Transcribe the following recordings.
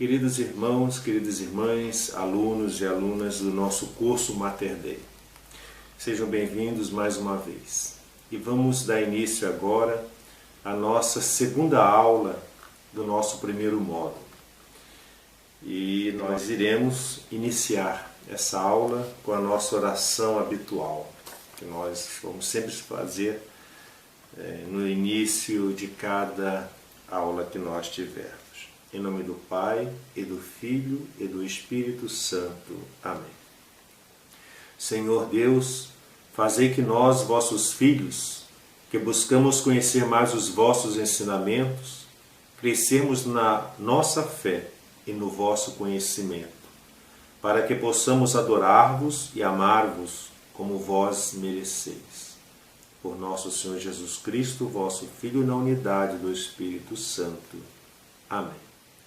Queridos irmãos, queridas irmãs, alunos e alunas do nosso curso Mater Dei, sejam bem-vindos mais uma vez. E vamos dar início agora à nossa segunda aula do nosso primeiro módulo. E nós iremos iniciar essa aula com a nossa oração habitual, que nós vamos sempre fazer no início de cada aula que nós tivermos. Em nome do Pai, e do Filho, e do Espírito Santo. Amém. Senhor Deus, fazei que nós, vossos filhos, que buscamos conhecer mais os vossos ensinamentos, crescermos na nossa fé e no vosso conhecimento, para que possamos adorar-vos e amar-vos como vós mereceis. Por nosso Senhor Jesus Cristo, vosso Filho, na unidade do Espírito Santo. Amém.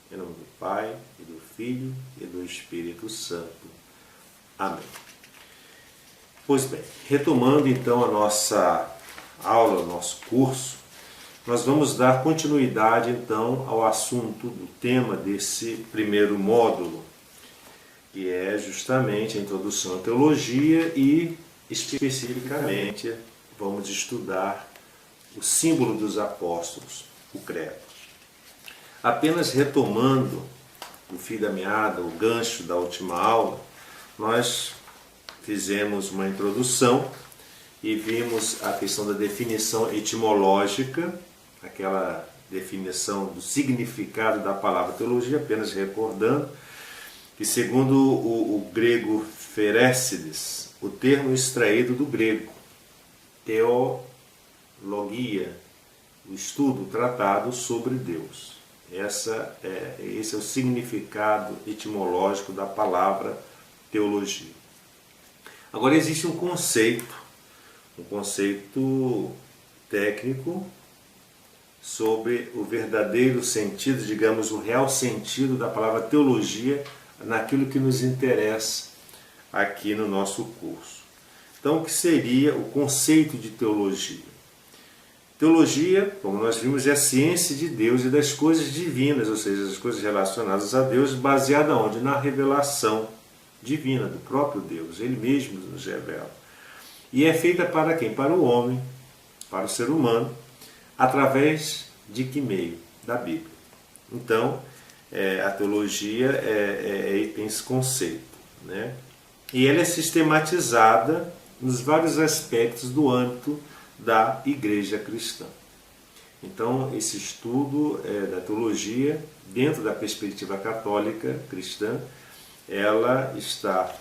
Em nome do Pai, e do Filho, e do Espírito Santo. Amém. Pois bem, retomando então a nossa aula, o nosso curso, nós vamos dar continuidade então ao assunto do tema desse primeiro módulo, que é justamente a introdução à teologia e, especificamente, vamos estudar o símbolo dos apóstolos, o credo. Apenas retomando o fio da meada, o gancho da última aula, nós fizemos uma introdução e vimos a questão da definição etimológica, aquela definição do significado da palavra teologia, apenas recordando que, segundo o grego Ferécides, o termo extraído do grego teologia, o estudo, o tratado sobre Deus. Esse é o significado etimológico da palavra teologia. Agora existe um conceito técnico sobre o verdadeiro sentido, digamos, o real sentido da palavra teologia naquilo que nos interessa aqui no nosso curso. Então, o que seria o conceito de teologia? Teologia, como nós vimos, é a ciência de Deus e das coisas divinas, ou seja, as coisas relacionadas a Deus, baseada onde? Na revelação divina do próprio Deus, Ele mesmo nos revela. E é feita para quem? Para o homem, para o ser humano, através de que meio? Da Bíblia. Então, a teologia tem esse conceito, né? E ela é sistematizada nos vários aspectos do âmbito da Igreja Cristã. Então, esse estudo da teologia, dentro da perspectiva católica cristã, ela está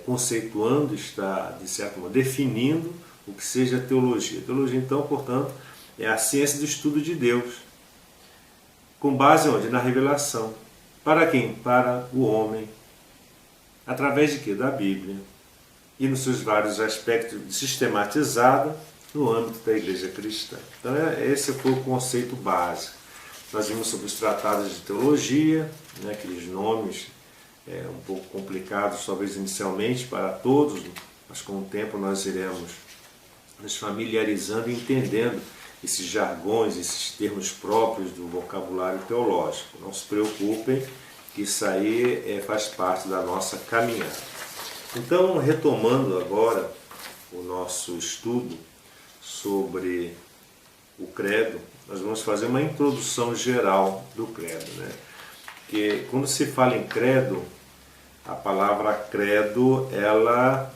conceituando, está, de certo modo, definindo o que seja teologia. Teologia, então, portanto, é a ciência do estudo de Deus, com base onde? Na revelação. Para quem? Para o homem. Através de quê? Da Bíblia. E nos seus vários aspectos, sistematizada no âmbito da Igreja Cristã. Então, esse foi o conceito básico. Nós vimos sobre os tratados de teologia, né, aqueles nomes um pouco complicados, talvez inicialmente para todos, mas com o tempo nós iremos nos familiarizando e entendendo esses jargões, esses termos próprios do vocabulário teológico. Não se preocupem, que isso aí faz parte da nossa caminhada. Então, retomando agora o nosso estudo sobre o credo, nós vamos fazer uma introdução geral do credo, né? Porque quando se fala em credo, a palavra credo, ela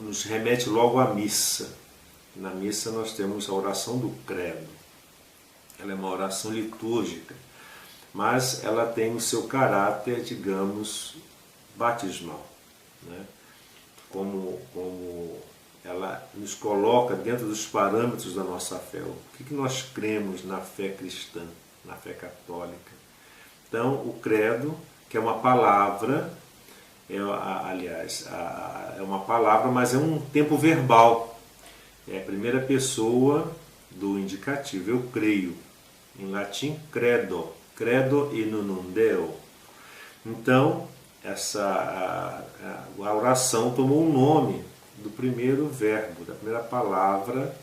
nos remete logo à missa. Na missa nós temos a oração do credo. Ela é uma oração litúrgica, mas ela tem o seu caráter, digamos, batismal, né? Como ela nos coloca dentro dos parâmetros da nossa fé. O que nós cremos na fé cristã, na fé católica? Então, o credo, que é uma palavra, é uma palavra, mas é um tempo verbal. É a primeira pessoa do indicativo, eu creio. Em latim, credo. Credo in unum Deo. Então, a oração tomou o nome do primeiro verbo, da primeira palavra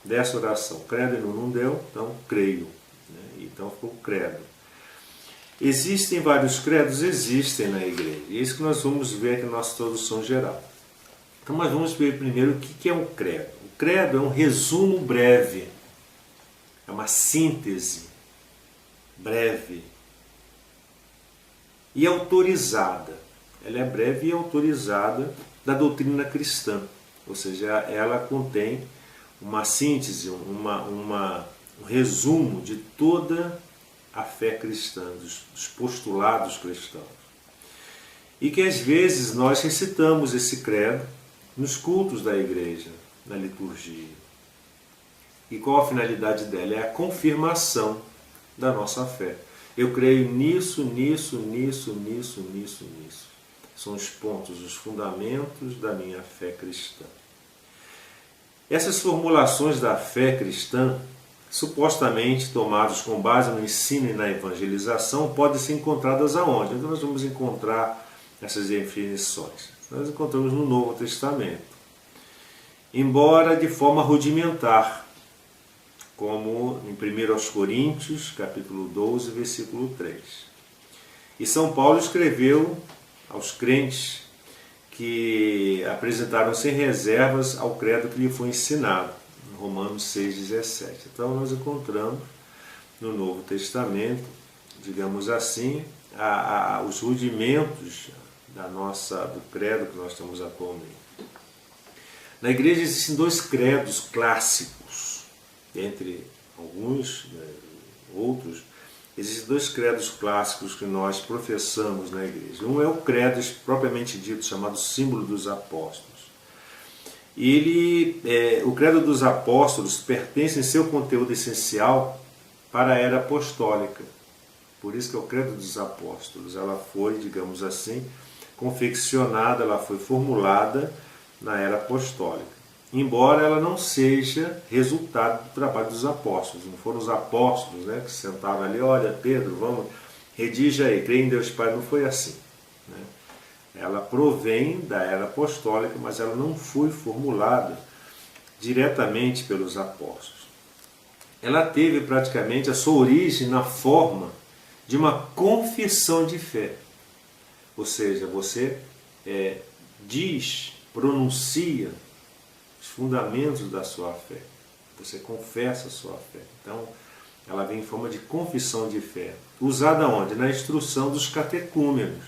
dessa oração. Credo in unum Deo, então creio, né? Então ficou credo. Existem vários credos? Existem na igreja. É isso que nós vamos ver aqui na nossa introdução geral. Então, nós vamos ver primeiro o que é um credo. O credo é um resumo breve, é uma síntese breve e autorizada. Ela é breve e autorizada da doutrina cristã, ou seja, ela contém uma síntese, um resumo de toda a fé cristã, dos postulados cristãos. E que às vezes nós recitamos esse credo nos cultos da igreja, na liturgia. E qual a finalidade dela? É a confirmação da nossa fé. Eu creio nisso, nisso, nisso, nisso, nisso, nisso. São os pontos, os fundamentos da minha fé cristã. Essas formulações da fé cristã, supostamente tomadas com base no ensino e na evangelização, podem ser encontradas aonde? Então nós vamos encontrar essas definições. Nós encontramos no Novo Testamento. Embora de forma rudimentar, como em 1 Coríntios, capítulo 12, versículo 3. E São Paulo escreveu aos crentes que apresentaram sem reservas ao credo que lhe foi ensinado, em Romanos 6,17. Então nós encontramos no Novo Testamento, digamos assim, os rudimentos do credo que nós temos atualmente. Na igreja existem dois credos clássicos, entre alguns outros. Existem dois credos clássicos que nós professamos na igreja. Um é o credo propriamente dito, chamado símbolo dos apóstolos. O credo dos apóstolos pertence em seu conteúdo essencial para a era apostólica. Por isso que é o credo dos apóstolos. Ela foi, digamos assim, confeccionada, ela foi formulada na era apostólica. Embora ela não seja resultado do trabalho dos apóstolos. Não foram os apóstolos, que sentaram ali, olha, Pedro, vamos, redija aí, crê em Deus Pai. Não foi assim. Ela provém da era apostólica, mas ela não foi formulada diretamente pelos apóstolos. Ela teve praticamente a sua origem na forma de uma confissão de fé. Ou seja, você pronuncia os fundamentos da sua fé. Você confessa a sua fé. Então, ela vem em forma de confissão de fé. Usada onde? Na instrução dos catecúmenos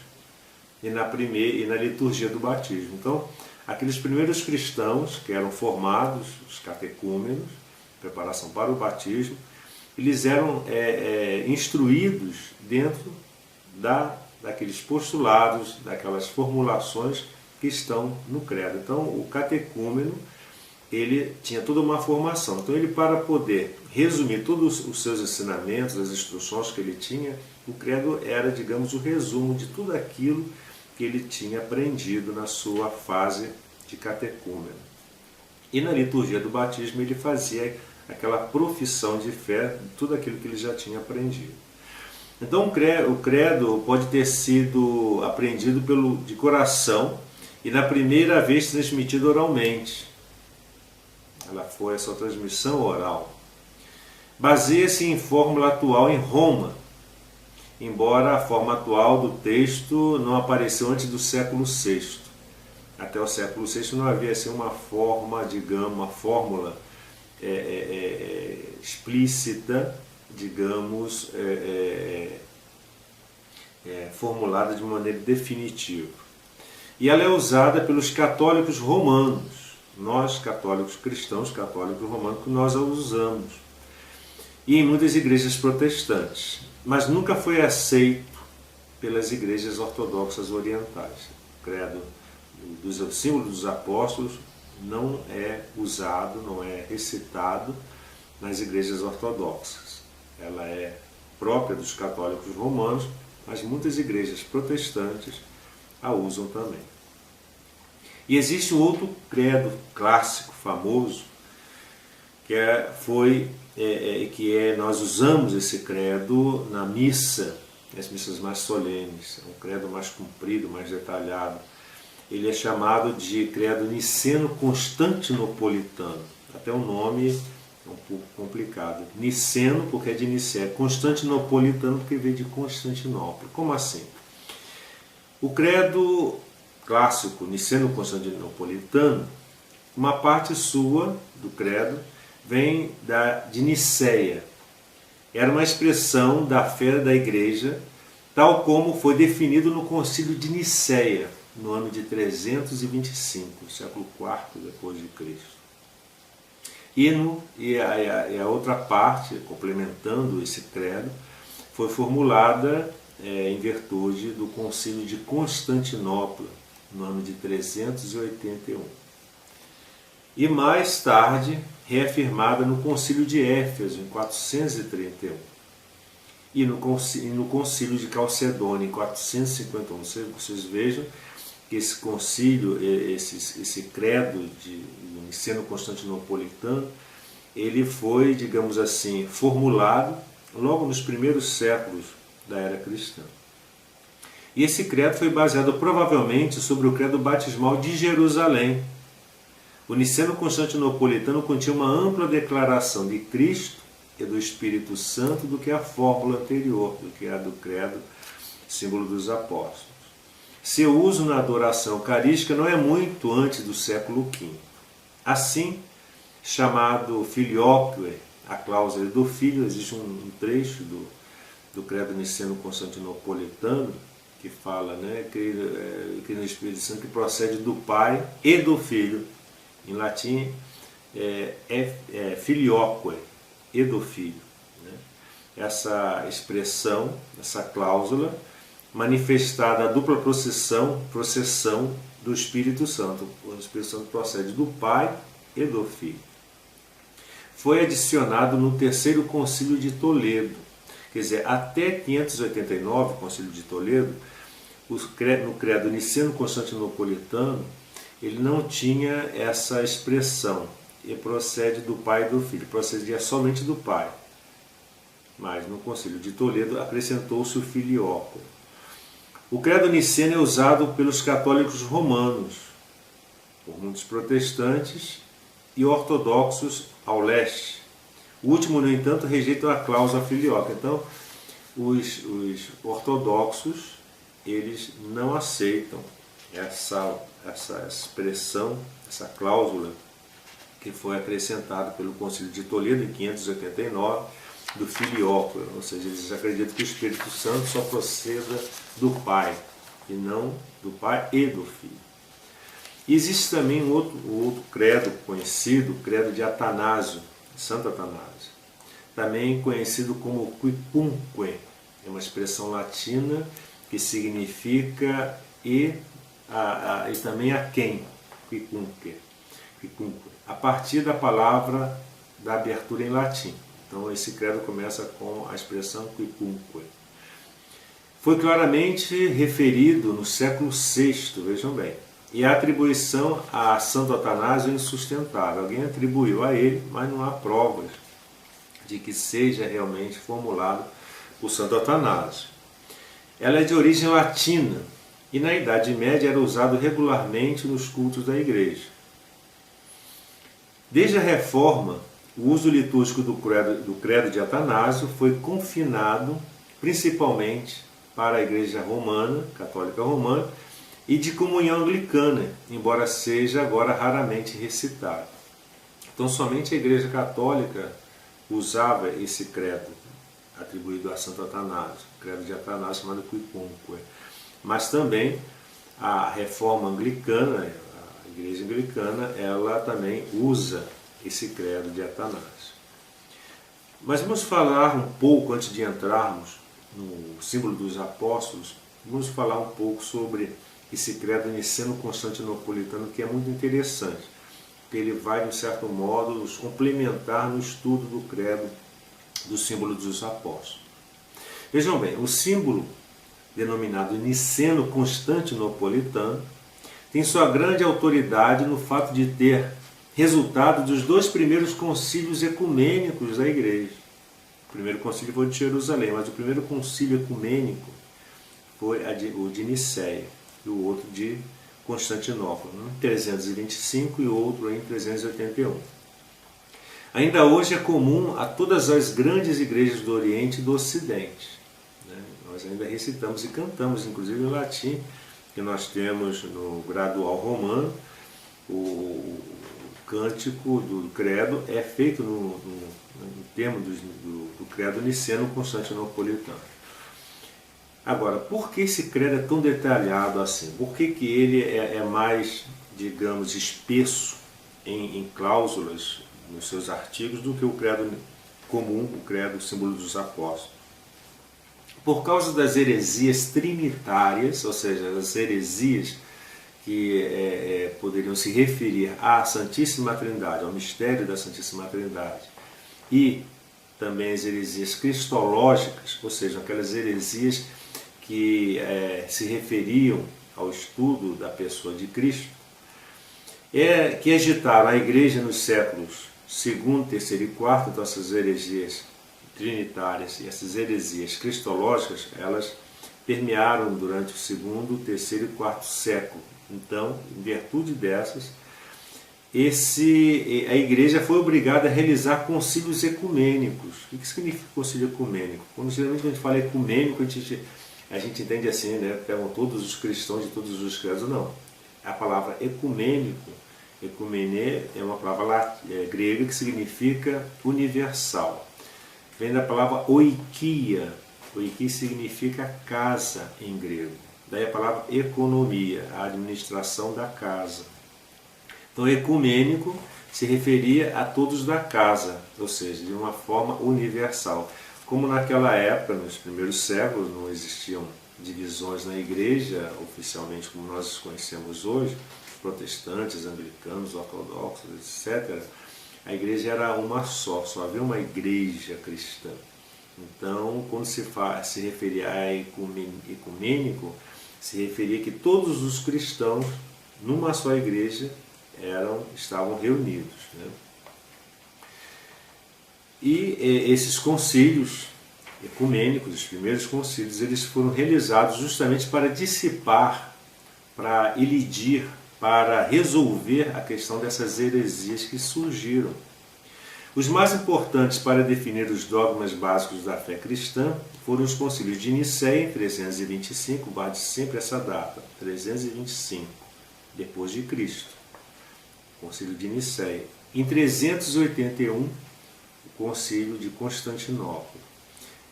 e na liturgia do batismo. Então, aqueles primeiros cristãos que eram formados, os catecúmenos, preparação para o batismo, eles eram instruídos dentro daqueles postulados, daquelas formulações que estão no credo. Então, o catecúmeno, ele tinha toda uma formação. Então, ele, para poder resumir todos os seus ensinamentos, as instruções que ele tinha, o credo era, digamos, o resumo de tudo aquilo que ele tinha aprendido na sua fase de catecúmeno. E na liturgia do batismo, ele fazia aquela profissão de fé de tudo aquilo que ele já tinha aprendido. Então, o credo pode ter sido aprendido de coração e na primeira vez transmitido oralmente. Ela foi essa transmissão oral. Baseia-se em fórmula atual em Roma, embora a forma atual do texto não apareceu antes do século VI. Até o século VI não havia assim uma forma, digamos, uma fórmula explícita, digamos, formulada de maneira definitiva. E ela é usada pelos católicos romanos. Nós, católicos cristãos, católicos romanos, que nós a usamos. E em muitas igrejas protestantes. Mas nunca foi aceito pelas igrejas ortodoxas orientais. O credo do símbolo dos apóstolos não é usado, não é recitado nas igrejas ortodoxas. Ela é própria dos católicos romanos, mas muitas igrejas protestantes a usam também. E existe um outro credo clássico, famoso, nós usamos esse credo na missa, nas missas mais solenes, é um credo mais comprido, mais detalhado. Ele é chamado de credo niceno-constantinopolitano. Até o nome É um pouco complicado. Niceno, porque é de Nicéia. Constantinopolitano, porque veio de Constantinopla. Como assim? O credo clássico, niceno-constantinopolitano, uma parte sua do credo vem de Nicéia. Era uma expressão da fé da igreja, tal como foi definido no Concílio de Nicéia, no ano de 325, século IV depois de Cristo. E a outra parte, complementando esse credo, foi formulada em virtude do Concílio de Constantinopla, no ano de 381. E mais tarde, reafirmada no Concílio de Éfeso, em 431. E no Concílio de Calcedônia, em 451. Vocês vejam que esse concílio, esse credo do niceno-constantinopolitano, ele foi, digamos assim, formulado logo nos primeiros séculos da era cristã. E esse credo foi baseado provavelmente sobre o credo batismal de Jerusalém. O niceno-constantinopolitano continha uma ampla declaração de Cristo e do Espírito Santo do que a fórmula anterior, do que a do credo, símbolo dos apóstolos. Seu uso na adoração eucarística não é muito antes do século V. Assim, chamado filioque, a cláusula do filho, existe um trecho do credo niceno-constantinopolitano que fala, que no Espírito Santo que procede do Pai e do Filho. Em latim é filioque, e do Filho. Essa expressão, essa cláusula, manifestada a dupla processão do Espírito Santo. O Espírito Santo procede do Pai e do Filho. Foi adicionado no terceiro concílio de Toledo. Quer dizer, até 589, concílio de Toledo, no credo niceno-constantinopolitano, ele não tinha essa expressão, e procede do Pai e do Filho, procedia somente do Pai. Mas no concílio de Toledo acrescentou-se o filioque. O credo niceno é usado pelos católicos romanos, por muitos protestantes e ortodoxos ao leste. O último, no entanto, rejeita a cláusula filioque. Então, os ortodoxos, eles não aceitam essa expressão, essa cláusula que foi acrescentada pelo Concílio de Toledo em 589, do filioque, ou seja, eles acreditam que o Espírito Santo só proceda do Pai, e não do Pai e do Filho. E existe também um outro credo conhecido, o credo de Atanásio, Santo Atanásio, também conhecido como quicunque, é uma expressão latina que significa e também a quem, quicunque, a partir da palavra da abertura em latim. Então esse credo começa com a expressão quicunque. Foi claramente referido no século VI, vejam bem, e a atribuição a Santo Atanásio é insustentável. Alguém atribuiu a ele, mas não há provas de que seja realmente formulado por Santo Atanásio. Ela é de origem latina e na Idade Média era usado regularmente nos cultos da igreja. Desde a Reforma, o uso litúrgico do credo de Atanásio foi confinado principalmente para a Igreja Romana, Católica Romana, e de comunhão anglicana, embora seja agora raramente recitado. Então somente a Igreja Católica usava esse credo atribuído a Santo Atanásio, o credo de Atanásio chamado quicunque. Mas também a Reforma Anglicana, a Igreja Anglicana, ela também usa esse credo de Atanásio. Mas vamos falar um pouco, antes de entrarmos no símbolo dos apóstolos, vamos falar um pouco sobre esse credo niceno-constantinopolitano, que é muito interessante, porque ele vai, de um certo modo, nos complementar no estudo do credo do símbolo dos apóstolos. Vejam bem, o símbolo denominado niceno-constantinopolitano tem sua grande autoridade no fato de ter resultado dos dois primeiros concílios ecumênicos da Igreja. O primeiro concílio foi de Jerusalém, mas o primeiro concílio ecumênico foi o de Nicéia e o outro de Constantinopla, um em 325 e o outro em 381. ainda hoje é comum a todas as grandes igrejas do Oriente e do Ocidente. Nós ainda recitamos e cantamos, inclusive em latim, que nós temos no gradual romano, o cântico do credo é feito no termo do credo niceno-constantinopolitano. Agora, por que esse credo é tão detalhado assim? Por que ele é mais, digamos, espesso em cláusulas nos seus artigos do que o credo comum, o credo símbolo dos apóstolos? Por causa das heresias trinitárias, ou seja, as heresias que poderiam se referir à Santíssima Trindade, ao mistério da Santíssima Trindade, e também as heresias cristológicas, ou seja, aquelas heresias que se referiam ao estudo da pessoa de Cristo, que agitaram a Igreja nos séculos II, III e IV. Então, essas heresias trinitárias e essas heresias cristológicas, elas permearam durante o segundo, terceiro e quarto século. Então, em virtude dessas, a Igreja foi obrigada a realizar concílios ecumênicos. O que significa concílio ecumênico? Geralmente, quando a gente fala ecumênico, a gente entende assim, né? Pegam todos os cristãos de todos os credos. Não. A palavra ecumênico, ecumené, é uma palavra grega que significa universal. Vem da palavra oikia. Oikia significa casa em grego. Daí a palavra economia, a administração da casa. Então, ecumênico se referia a todos da casa, ou seja, de uma forma universal. Como naquela época, nos primeiros séculos, não existiam divisões na igreja, oficialmente como nós os conhecemos hoje, protestantes, anglicanos, ortodoxos, etc., a igreja era uma só havia uma igreja cristã. Então, quando se referia a ecumênico, se referia que todos os cristãos, numa só igreja, estavam reunidos. Né? E esses concílios ecumênicos, os primeiros concílios, eles foram realizados justamente para dissipar, para elidir, para resolver a questão dessas heresias que surgiram. Os mais importantes para definir os dogmas básicos da fé cristã foram os concílios de Nicéia em 325, guarde sempre essa data, 325, depois de Cristo, concílio de Nicéia. Em 381, o concílio de Constantinopla.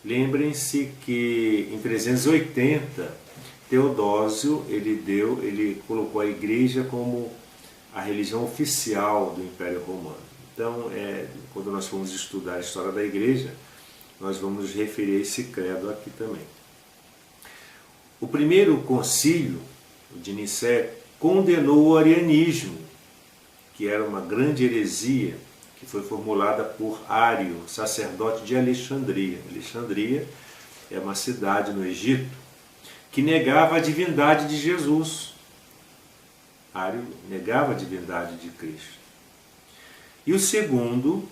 Lembrem-se que em 380, Teodósio ele colocou a igreja como a religião oficial do Império Romano. Então, quando nós formos estudar a história da igreja, nós vamos nos referir a esse credo aqui também. O primeiro concílio de Nicéia condenou o arianismo, que era uma grande heresia que foi formulada por Ário, sacerdote de Alexandria. Alexandria é uma cidade no Egito que negava a divindade de Jesus. Ário negava a divindade de Cristo. E o segundo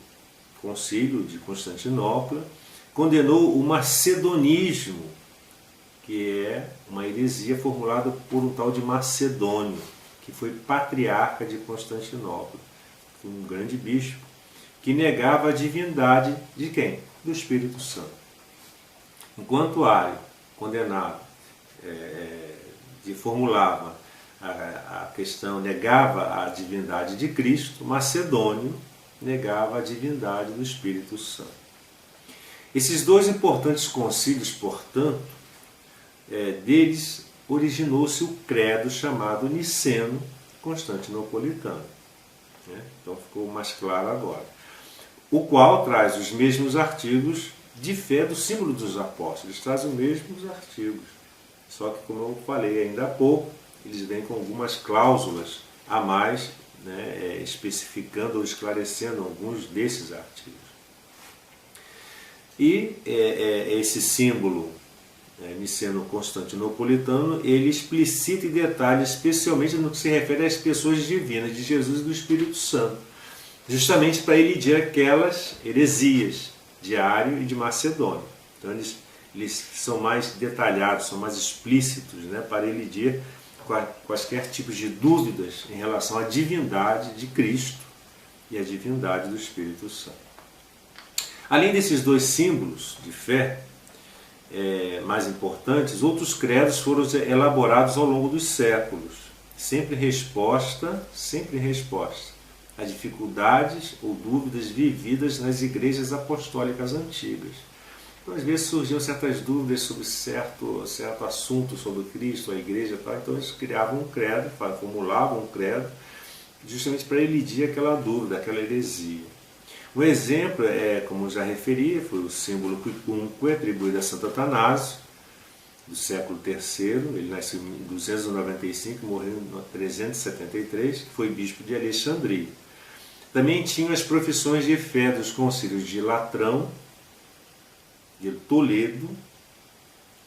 concílio de Constantinopla condenou o macedonismo, que é uma heresia formulada por um tal de Macedônio, que foi patriarca de Constantinopla, foi um grande bispo, que negava a divindade de quem? Do Espírito Santo. Enquanto Ário condenava, formulava a questão, negava a divindade de Cristo, Macedônio negava a divindade do Espírito Santo. Esses dois importantes concílios, portanto, deles originou-se o credo chamado niceno-constantinopolitano. Então ficou mais claro agora. O qual traz os mesmos artigos de fé do símbolo dos apóstolos. Eles trazem os mesmos artigos. Só que, como eu falei ainda há pouco, eles vêm com algumas cláusulas a mais, né, especificando ou esclarecendo alguns desses artigos. E esse símbolo niceno-constantinopolitano, ele explicita e detalha especialmente no que se refere às pessoas divinas de Jesus e do Espírito Santo, justamente para elidir aquelas heresias de Ário e de Macedônio. Então eles são mais detalhados, são mais explícitos, né, para elidir quaisquer tipos de dúvidas em relação à divindade de Cristo e à divindade do Espírito Santo. Além desses dois símbolos de fé mais importantes, outros credos foram elaborados ao longo dos séculos, sempre em resposta a dificuldades ou dúvidas vividas nas igrejas apostólicas antigas. Então, às vezes surgiam certas dúvidas sobre certo assunto sobre Cristo, a igreja, tal, então eles criavam um credo, formulavam um credo, justamente para elidir aquela dúvida, aquela heresia. Um exemplo, como já referi, foi o símbolo quicunque atribuído a Santo Atanásio, do século III. Ele nasceu em 295 e morreu em 373, que foi bispo de Alexandria. Também tinha as profissões de fé dos concílios de Latrão, de Toledo,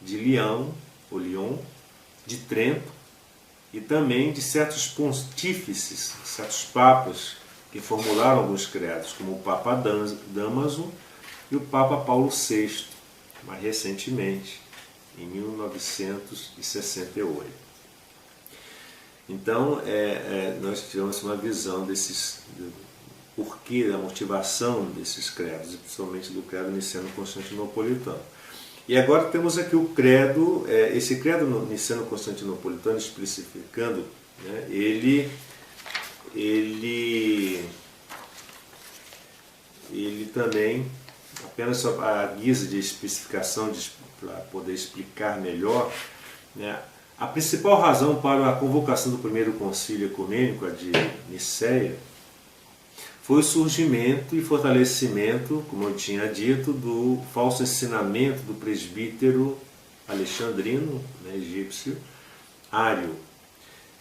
de Lyon, de Trento, e também de certos pontífices, certos papas, que formularam alguns credos, como o Papa Damaso e o Papa Paulo VI, mais recentemente, em 1968. Então, nós tivemos uma visão do porquê, da motivação desses credos, e principalmente do credo niceno-constantinopolitano. E agora temos aqui o credo, esse credo niceno-constantinopolitano, especificando, né, ele também, apenas a guisa de especificação, para poder explicar melhor, né, a principal razão para a convocação do primeiro concílio ecumênico, a de Nicéia, foi o surgimento e fortalecimento, como eu tinha dito, do falso ensinamento do presbítero alexandrino, né, egípcio, Ário.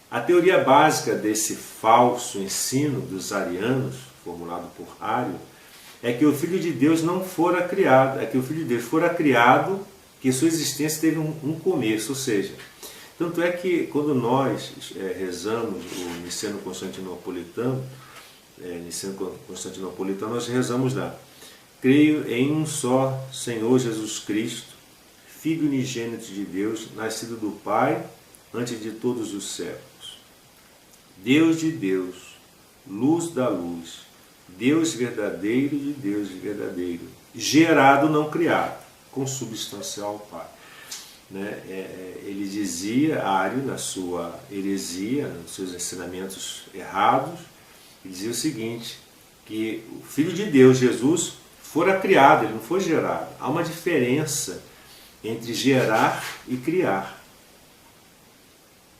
A teoria básica desse falso ensino dos arianos, formulado por Ário, é que o Filho de Deus não fora criado, que o Filho de Deus fora criado, que sua existência teve um começo, ou seja, tanto é que quando nós rezamos o niceno-constantinopolitano, nós rezamos lá: creio em um só Senhor Jesus Cristo, Filho unigênito de Deus, nascido do Pai antes de todos os séculos, Deus de Deus, luz da luz, Deus verdadeiro de Deus verdadeiro, gerado, não criado, consubstancial ao Pai. Né? Ele dizia, Ário, na sua heresia, nos seus ensinamentos errados, ele dizia o seguinte, que o Filho de Deus, Jesus, fora criado, ele não foi gerado. Há uma diferença entre gerar e criar,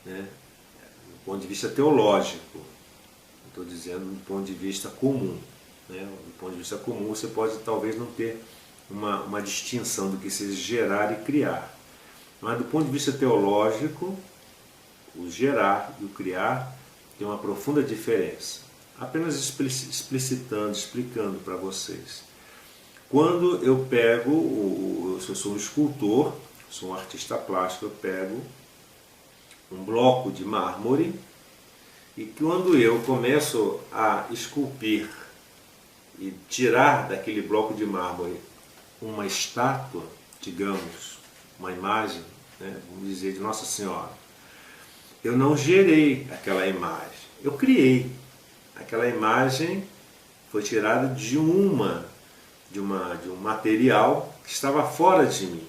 né? Do ponto de vista teológico, estou dizendo do ponto de vista comum, né? Do ponto de vista comum você pode talvez não ter uma distinção do que seja gerar e criar, mas do ponto de vista teológico, o gerar e o criar tem uma profunda diferença. Apenas explicando para vocês. Quando eu pego, eu sou um escultor, sou um artista plástico, eu pego um bloco de mármore e quando eu começo a esculpir e tirar daquele bloco de mármore uma estátua, digamos, uma imagem, né, vamos dizer, de Nossa Senhora, eu não gerei aquela imagem, eu criei. Aquela imagem foi tirada de um material que estava fora de mim.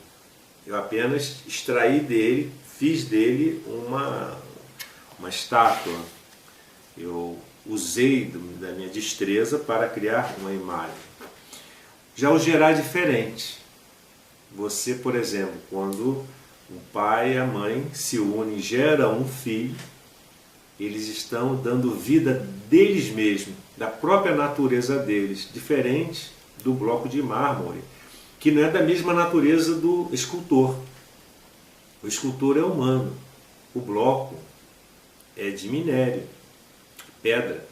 Eu apenas extraí dele, fiz dele uma estátua. Eu usei da minha destreza para criar uma imagem. Já o gerar é diferente. Você, por exemplo, quando o pai e a mãe se unem e geram um filho, eles estão dando vida deles mesmos, da própria natureza deles, diferente do bloco de mármore, que não é da mesma natureza do escultor. O escultor é humano, o bloco é de minério, pedra.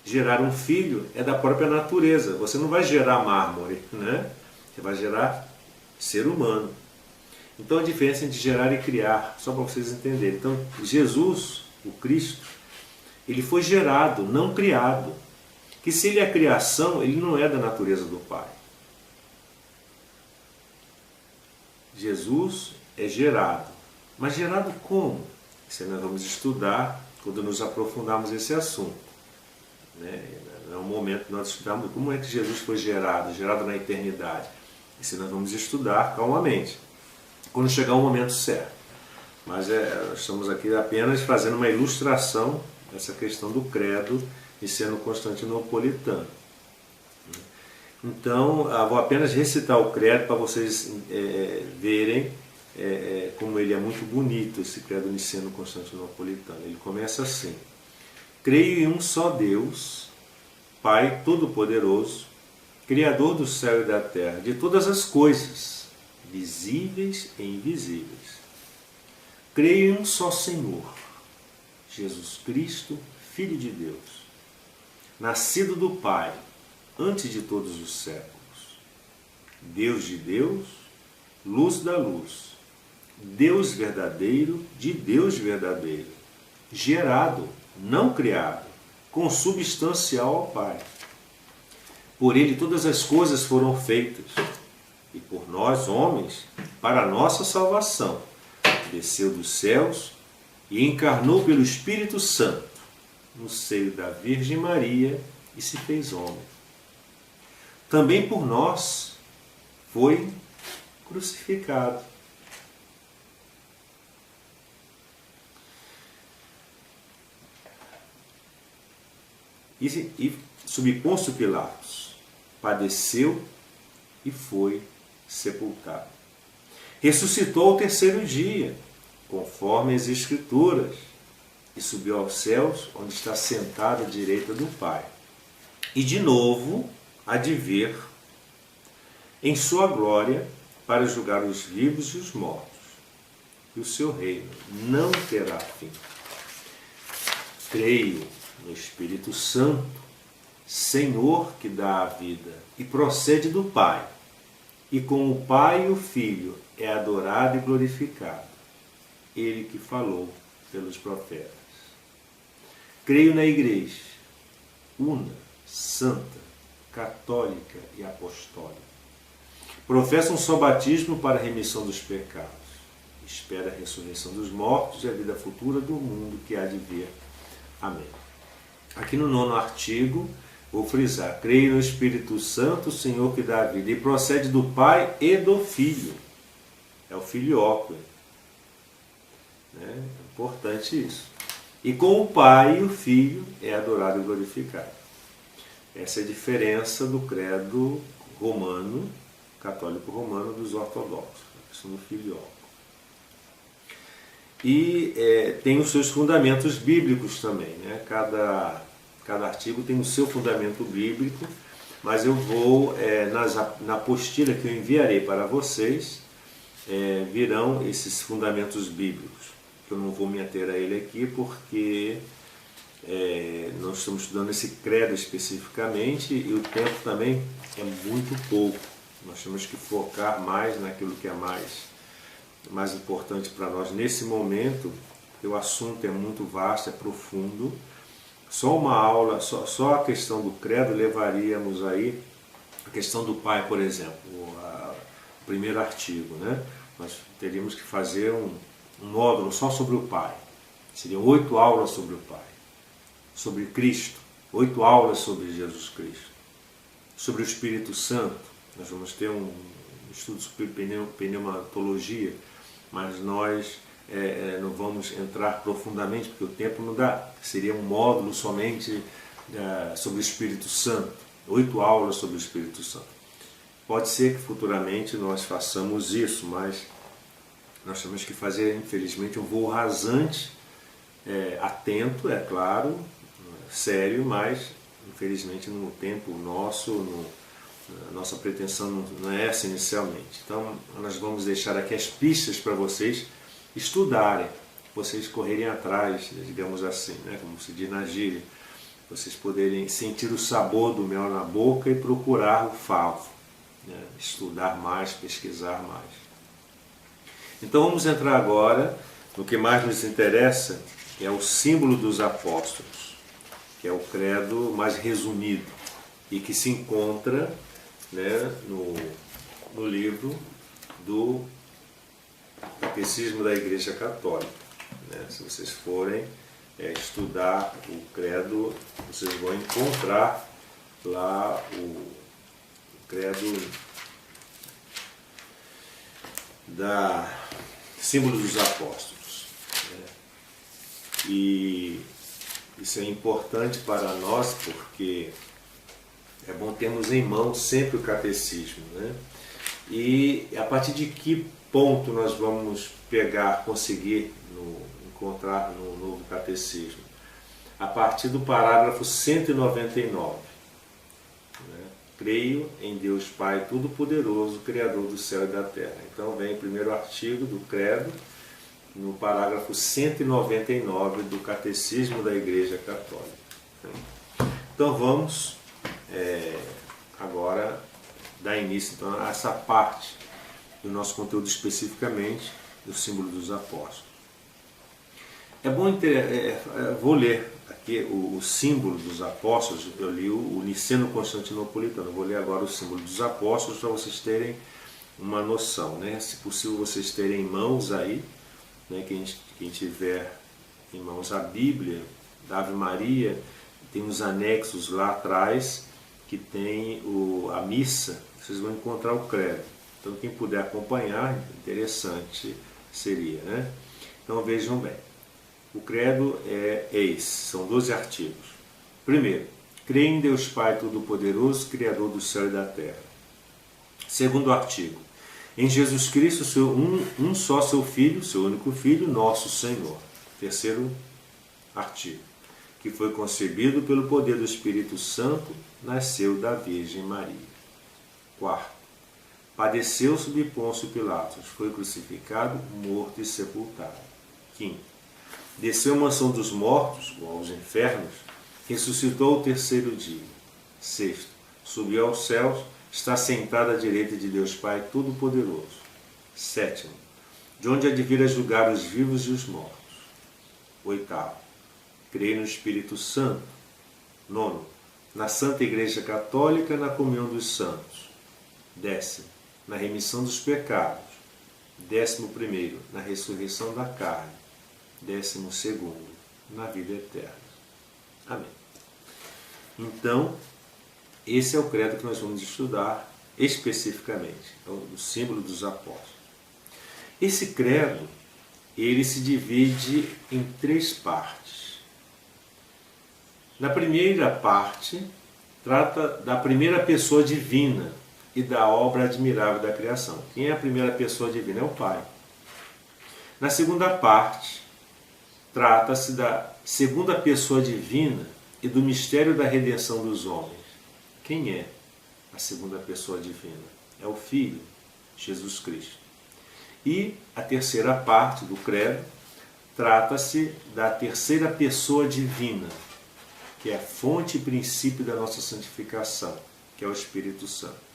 Gerar um filho é da própria natureza. Você não vai gerar mármore, né? Você vai gerar ser humano. Então a diferença entre gerar e criar, só para vocês entenderem. Então Jesus, o Cristo, ele foi gerado, não criado. Que se ele é criação, ele não é da natureza do Pai. Jesus é gerado. Mas gerado como? Isso nós vamos estudar quando nos aprofundarmos esse assunto. né? É um momento que nós estudamos como é que Jesus foi gerado na eternidade. Isso nós vamos estudar calmamente, quando chegar o momento certo. Mas nós estamos aqui apenas fazendo uma ilustração dessa questão do credo niceno-constantinopolitano. Então, vou apenas recitar o credo para vocês verem como ele é muito bonito, esse credo niceno-constantinopolitano. Ele começa assim: creio em um só Deus, Pai Todo-Poderoso, Criador do céu e da terra, de todas as coisas, visíveis e invisíveis. Creio em um só Senhor, Jesus Cristo, Filho de Deus, nascido do Pai, antes de todos os séculos, Deus de Deus, luz da luz, Deus verdadeiro de Deus verdadeiro, gerado, não criado, consubstancial ao Pai. Por ele todas as coisas foram feitas, e por nós, homens, para a nossa salvação, desceu dos céus e encarnou pelo Espírito Santo, no seio da Virgem Maria, e se fez homem. Também por nós foi crucificado. E sob Pôncio Pilatos, padeceu e foi sepultado. Ressuscitou ao terceiro dia, conforme as Escrituras, e subiu aos céus, onde está sentado à direita do Pai. E de novo há de vir em sua glória para julgar os vivos e os mortos. E o seu reino não terá fim. Creio no Espírito Santo, Senhor que dá a vida e procede do Pai, e com o Pai e o Filho é adorado e glorificado, ele que falou pelos profetas. Creio na Igreja, una, santa, católica e apostólica. Professa um só batismo para a remissão dos pecados. Espera a ressurreição dos mortos e a vida futura do mundo que há de vir. Amém. Aqui no 9º artigo, vou frisar: creio no Espírito Santo, Senhor que dá a vida, e procede do Pai e do Filho. É o filioque. É importante isso. E com o Pai e o Filho é adorado e glorificado. Essa é a diferença do credo romano, católico romano, dos ortodoxos, a questão do filioque. E tem os seus fundamentos bíblicos também, né? Cada artigo tem o seu fundamento bíblico, mas eu vou, na apostila que eu enviarei para vocês, virão esses fundamentos bíblicos. Eu não vou me ater a ele aqui porque nós estamos estudando esse credo especificamente e o tempo também é muito pouco. Nós temos que focar mais naquilo que é mais importante para nós nesse momento, porque o assunto é muito vasto, é profundo. Só uma aula, só a questão do credo levaríamos aí a questão do Pai, por exemplo, o primeiro artigo, né? Nós teríamos que fazer um módulo só sobre o Pai. Seriam 8 aulas sobre o Pai. Sobre Cristo, 8 aulas sobre Jesus Cristo. Sobre o Espírito Santo, nós vamos ter um estudo sobre pneumatologia, mas nós não vamos entrar profundamente, porque o tempo não dá. Seria um módulo somente sobre o Espírito Santo, 8 aulas sobre o Espírito Santo. Pode ser que futuramente nós façamos isso, mas nós temos que fazer, infelizmente, um voo rasante, atento, é claro, sério, mas infelizmente no tempo nosso, a nossa pretensão não é essa inicialmente. Então nós vamos deixar aqui as pistas para vocês estudarem, vocês correrem atrás, digamos assim, né, como se diz na gíria, vocês poderem sentir o sabor do mel na boca e procurar o favo, né, estudar mais, pesquisar mais. Então vamos entrar agora no que mais nos interessa, que é o símbolo dos apóstolos, que é o credo mais resumido e que se encontra, né, no livro do Catecismo da Igreja Católica. Né? Se vocês forem estudar o credo, vocês vão encontrar lá o credo da símbolo dos apóstolos, né? E isso é importante para nós porque é bom termos em mãos sempre o catecismo, né? E a partir de que ponto nós vamos conseguir encontrar no novo catecismo? A partir do parágrafo 199. Né? Creio em Deus Pai Todo-Poderoso, Criador do céu e da terra. Então vem o primeiro artigo do credo, no parágrafo 199 do Catecismo da Igreja Católica. Então vamos agora dar início então, a essa parte do nosso conteúdo, especificamente do símbolo dos apóstolos. É bom vou ler aqui o símbolo dos apóstolos. Eu li o Niceno Constantinopolitano, vou ler agora o símbolo dos apóstolos para vocês terem uma noção, né? Se possível vocês terem em mãos aí, né? Quem tiver em mãos a Bíblia da Ave Maria, tem os anexos lá atrás que tem a missa, vocês vão encontrar o credo. Então quem puder acompanhar, interessante seria, né? Então vejam bem, o credo é esse, são 12 artigos. Primeiro, creio em Deus Pai Todo-Poderoso, Criador do céu e da terra. Segundo artigo, em Jesus Cristo, um só seu Filho, seu único Filho, nosso Senhor. Terceiro artigo, que foi concebido pelo poder do Espírito Santo, nasceu da Virgem Maria. Quarto, padeceu sob Pôncio Pilatos, foi crucificado, morto e sepultado. Quinto, desceu à mansão dos mortos, ou aos infernos, ressuscitou ao terceiro dia. Sexto, subiu aos céus, está sentado à direita de Deus Pai Todo-Poderoso. Sétimo, de onde há de vir a julgar os vivos e os mortos. Oitavo, creio no Espírito Santo. Nono, na Santa Igreja Católica, na comunhão dos santos. Décimo, na remissão dos pecados. 11º, na ressurreição da carne. 12º, na vida eterna. Amém. Então, esse é o credo que nós vamos estudar especificamente, o símbolo dos apóstolos. Esse credo, ele se divide em 3 partes. Na primeira parte, trata da primeira pessoa divina e da obra admirável da criação. Quem é a primeira pessoa divina? É o Pai. Na segunda parte, trata-se da segunda pessoa divina e do mistério da redenção dos homens. Quem é a segunda pessoa divina? É o Filho, Jesus Cristo. E a terceira parte do credo trata-se da terceira pessoa divina, que é a fonte e princípio da nossa santificação, que é o Espírito Santo.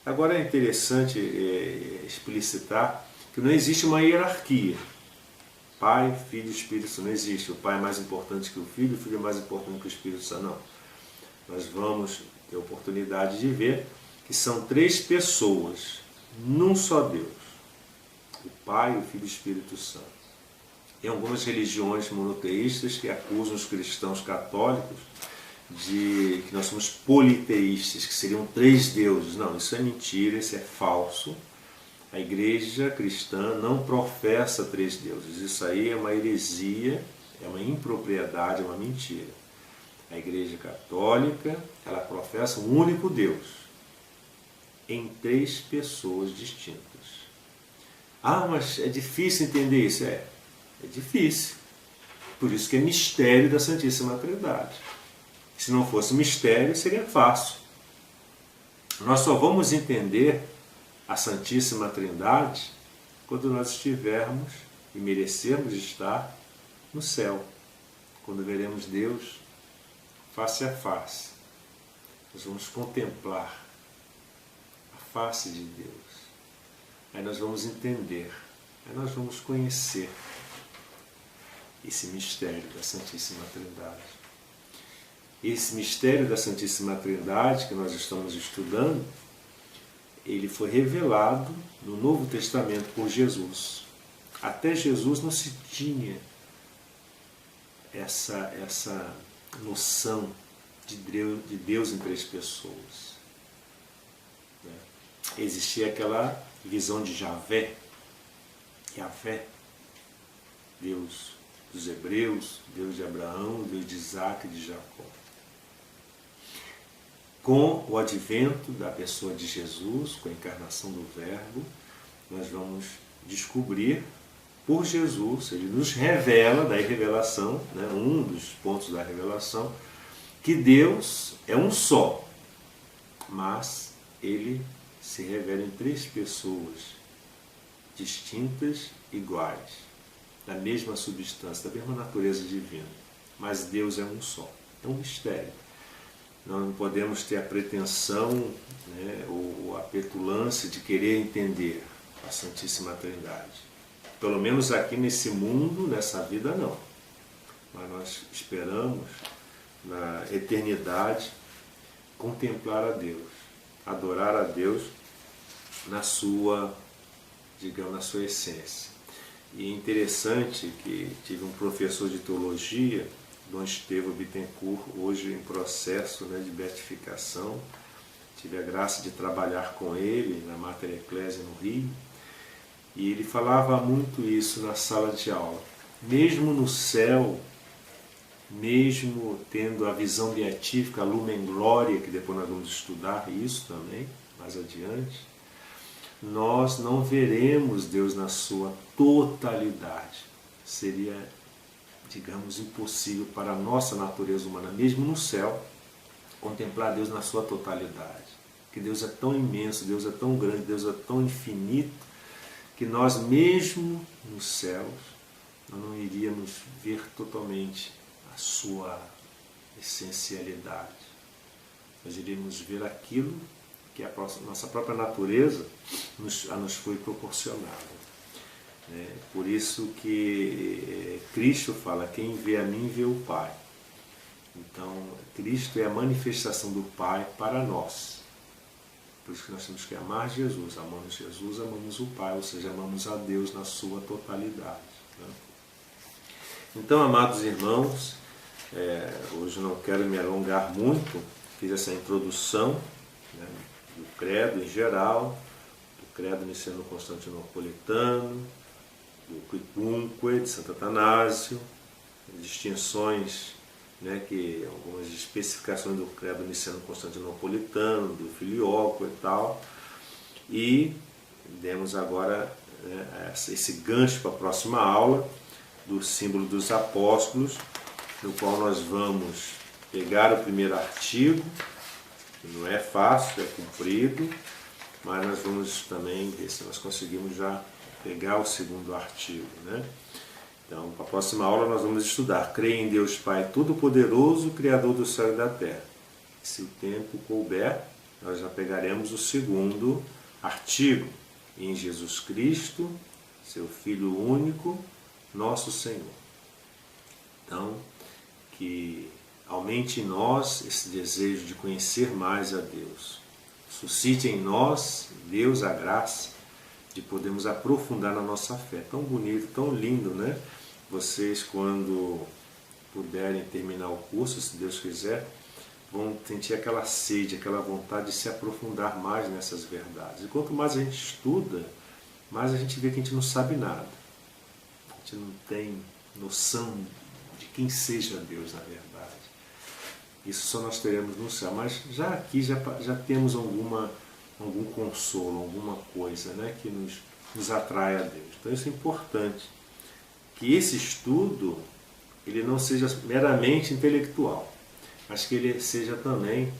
Agora é interessante explicitar que não existe uma hierarquia. Pai, Filho e Espírito Santo. Não existe. O Pai é mais importante que o Filho é mais importante que o Espírito Santo. Não. Nós vamos ter a oportunidade de ver que são 3 pessoas, num só Deus. O Pai, o Filho e o Espírito Santo. Tem algumas religiões monoteístas que acusam os cristãos católicos de que nós somos politeístas, que seriam 3 deuses. Não, isso é mentira, isso é falso. A igreja cristã não professa 3 deuses. Isso aí é uma heresia, é uma impropriedade, é uma mentira. A igreja católica, ela professa um único Deus, em 3 pessoas distintas. Ah, mas é difícil entender isso. É difícil. Por isso que é mistério da Santíssima Trindade. Se não fosse mistério, seria fácil. Nós só vamos entender a Santíssima Trindade quando nós estivermos e merecermos estar no céu, quando veremos Deus face a face. Nós vamos contemplar a face de Deus. Aí nós vamos entender, aí nós vamos conhecer esse mistério da Santíssima Trindade. Esse mistério da Santíssima Trindade que nós estamos estudando, ele foi revelado no Novo Testamento por Jesus. Até Jesus não se tinha essa noção de Deus em três pessoas. Né? Existia aquela visão de Javé, Deus dos hebreus, Deus de Abraão, Deus de Isaac e de Jacó. Com o advento da pessoa de Jesus, com a encarnação do Verbo, nós vamos descobrir por Jesus, ele nos revela, daí revelação, né, um dos pontos da revelação, que Deus é um só, mas ele se revela em três pessoas distintas, iguais, da mesma substância, da mesma natureza divina, mas Deus é um só. É um mistério. Nós não podemos ter a pretensão, né, ou a petulância de querer entender a Santíssima Trindade. Pelo menos aqui nesse mundo, nessa vida, não. Mas nós esperamos, na eternidade, contemplar a Deus, adorar a Deus na sua, digamos, na sua essência. E é interessante que tive um professor de teologia, Dom Estevão Bittencourt, hoje em processo, né, de beatificação. Tive a graça de trabalhar com ele na Mater Ecclesiae no Rio. E ele falava muito isso na sala de aula. Mesmo no céu, mesmo tendo a visão beatífica, a Lumen Gloria, que depois nós vamos estudar isso também, mais adiante, nós não veremos Deus na sua totalidade. Seria, digamos, impossível para a nossa natureza humana, mesmo no céu, contemplar Deus na sua totalidade. Que Deus é tão imenso, Deus é tão grande, Deus é tão infinito, que nós mesmo nos céus nós não iríamos ver totalmente a sua essencialidade. Nós iríamos ver aquilo que a nossa própria natureza nos foi proporcionada. Por isso que Cristo fala, quem vê a mim vê o Pai. Então, Cristo é a manifestação do Pai para nós. Por isso que nós temos que amar Jesus. Amamos Jesus, amamos o Pai, ou seja, amamos a Deus na sua totalidade. Né? Então, amados irmãos, hoje não quero me alongar muito, fiz essa introdução, né, do credo em geral, do credo niceno-constantinopolitano, do Quicunque, de Santo Atanásio, distinções, né, que algumas especificações do credo niceno-constantinopolitano, do Filioque e tal, e demos agora, né, esse gancho para a próxima aula do símbolo dos apóstolos, no qual nós vamos pegar o primeiro artigo, que não é fácil, é comprido, mas nós vamos também ver se nós conseguimos já pegar o segundo artigo, né? Então, para a próxima aula nós vamos estudar Creio em Deus Pai Todo-Poderoso, Criador do céu e da terra. Se o tempo couber, nós já pegaremos o segundo artigo, em Jesus Cristo, seu Filho único, nosso Senhor. Então, que aumente em nós esse desejo de conhecer mais a Deus. Suscite em nós, Deus, a graça de podermos aprofundar na nossa fé. Tão bonito, tão lindo, né? Vocês, quando puderem terminar o curso, se Deus quiser, vão sentir aquela sede, aquela vontade de se aprofundar mais nessas verdades. E quanto mais a gente estuda, mais a gente vê que a gente não sabe nada. A gente não tem noção de quem seja Deus, na verdade. Isso só nós teremos no céu. Mas já aqui já temos algum consolo, alguma coisa, né, que nos atrai a Deus. Então isso é importante. Que esse estudo ele não seja meramente intelectual, mas que ele seja também,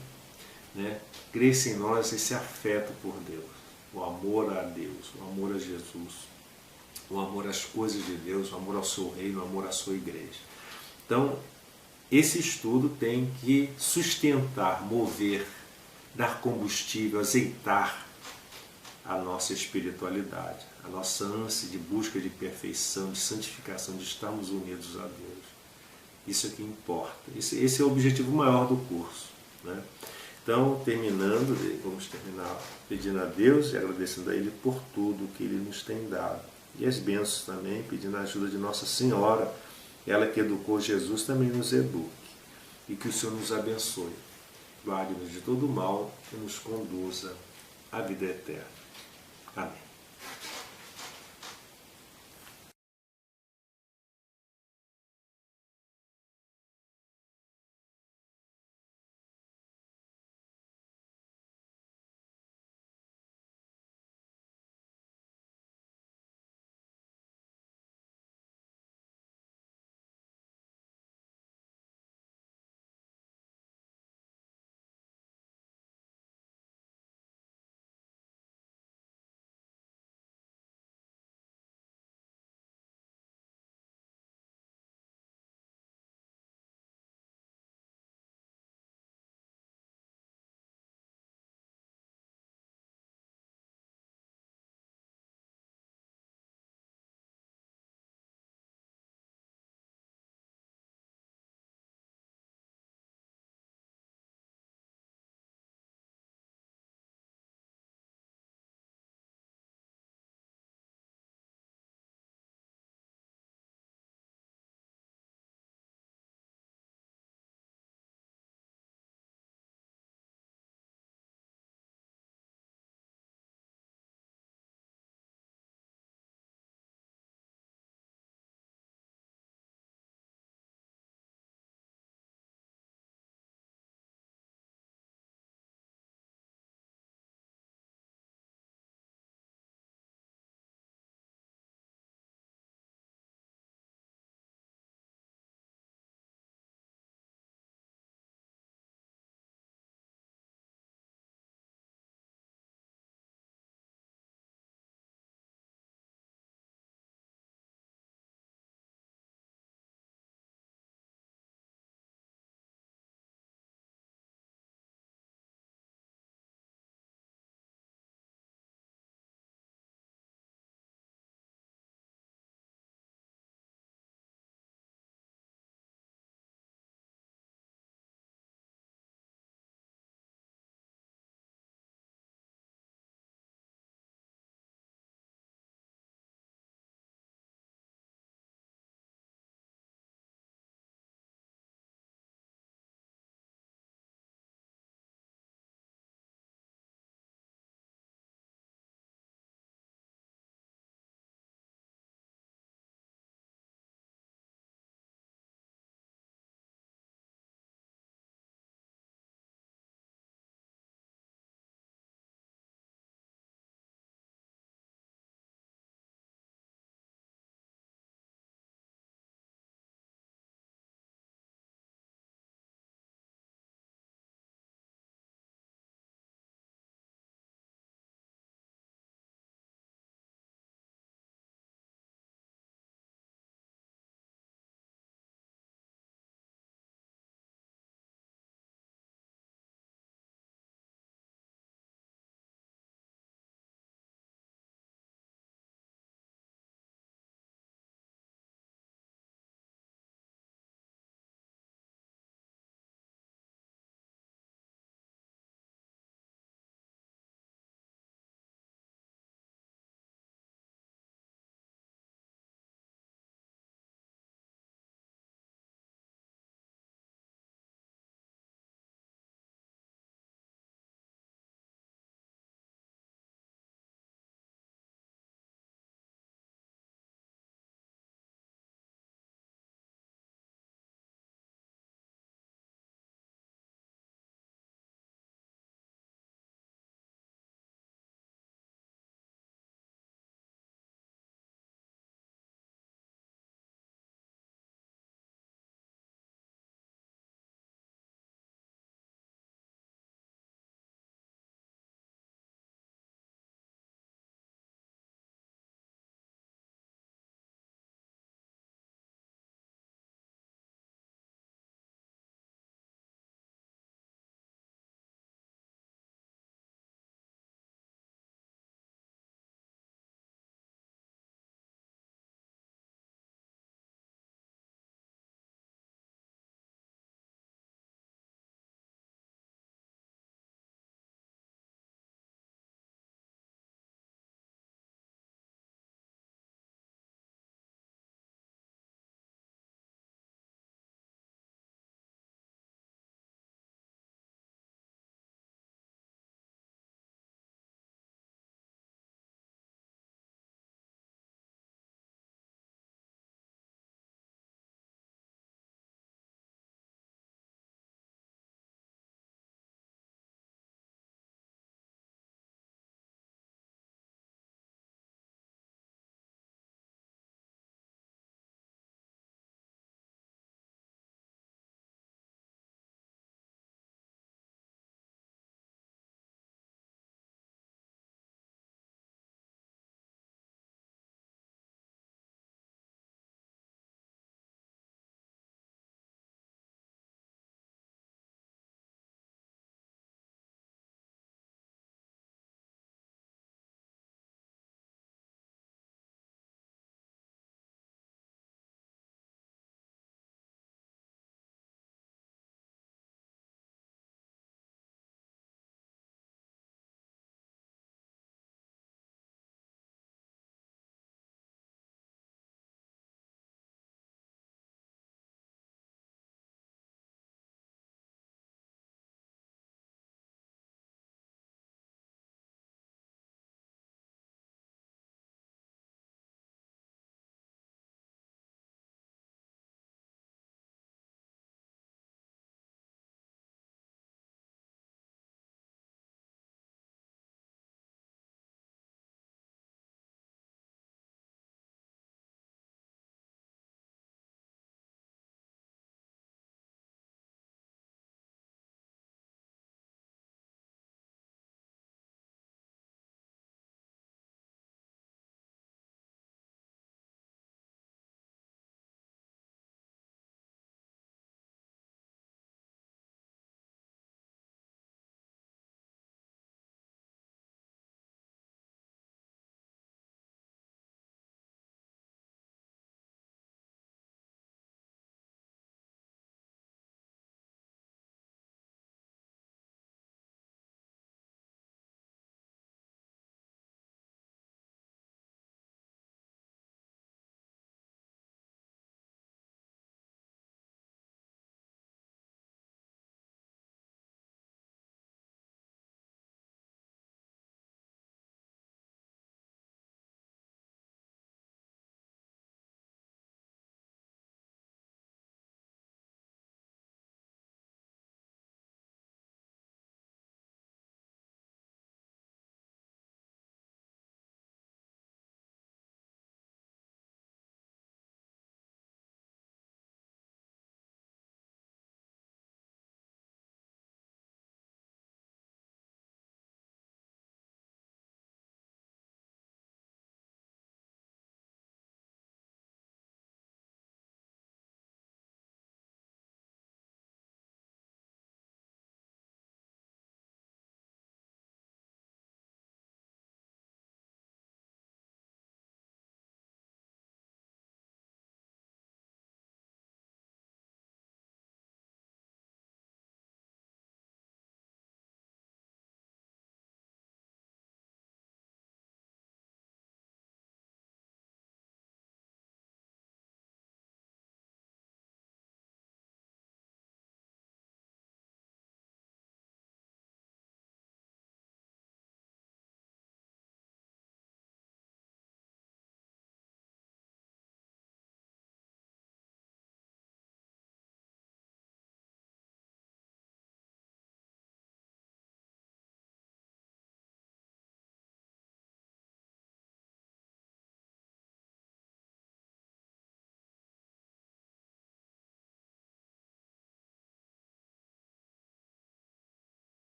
né, cresça em nós esse afeto por Deus, o amor a Deus, o amor a Jesus, o amor às coisas de Deus, o amor ao seu reino, o amor à sua igreja. Então, esse estudo tem que sustentar, mover, dar combustível, azeitar a nossa espiritualidade, a nossa ânsia de busca de perfeição, de santificação, de estarmos unidos a Deus. Isso é que importa. Esse é o objetivo maior do curso, né? Então, terminando, vamos terminar pedindo a Deus e agradecendo a Ele por tudo que Ele nos tem dado. E as bênçãos também, pedindo a ajuda de Nossa Senhora ela que educou Jesus também nos eduque. E que o Senhor nos abençoe, guarde-nos de todo mal e nos conduza à vida eterna. Amém.